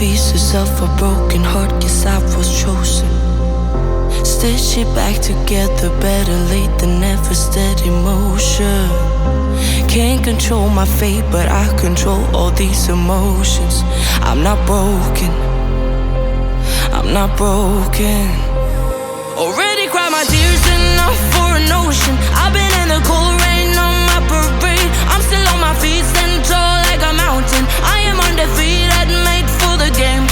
pieces of a broken heart, guess I was chosen. Stitch it back together, better late than never, steady motion. Can't control my fate, but I control all these emotions. I'm not broken, I'm not broken. Already cried my tears enough for an ocean. I've been in the cold rain on my parade. I'm still on my feet, stand tall like a mountain. I am undefeated, made for the game.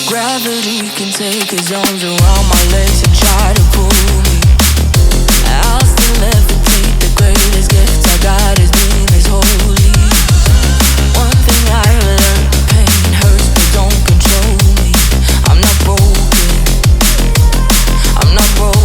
Gravity can take his arms around my legs and try to pull me. I'll still levitate. The greatest gift I got is being is holy. One thing I learned, pain hurts but don't control me. I'm not broken, I'm not broken.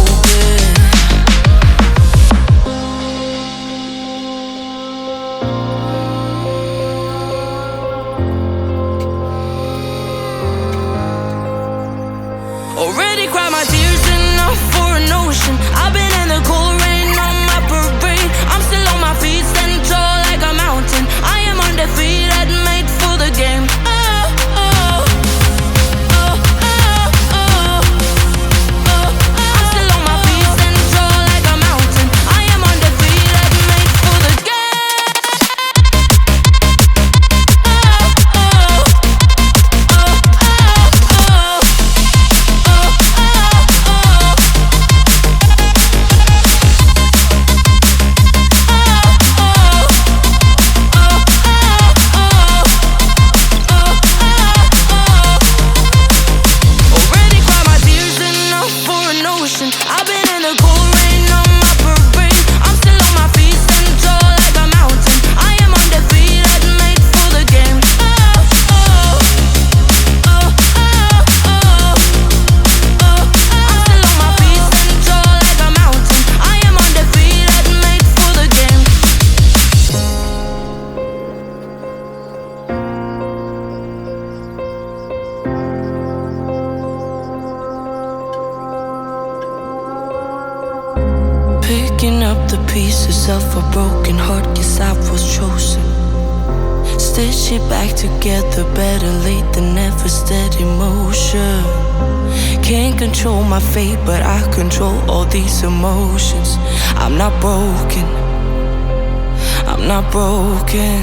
Already cried my tears enough for an ocean. I've been in the cold rain on my parade. I'm still on my feet, stand tall like a mountain. I am undefeated, made for the game. I'm still on my feet, stand tall like a mountain. I am undefeated, made for the I've been in the cold rain on my parade. I'm still on my feet, stand tall like a mountain. I am undefeated, made for the game. I'm still on my feet, stand tall like a mountain. I am undefeated, made for the game. Picking up the pieces of a broken heart, guess I was chosen. Stitch it back together, better late than never, steady motion. Can't control my fate, but I control all these emotions. I'm not broken, I'm not broken.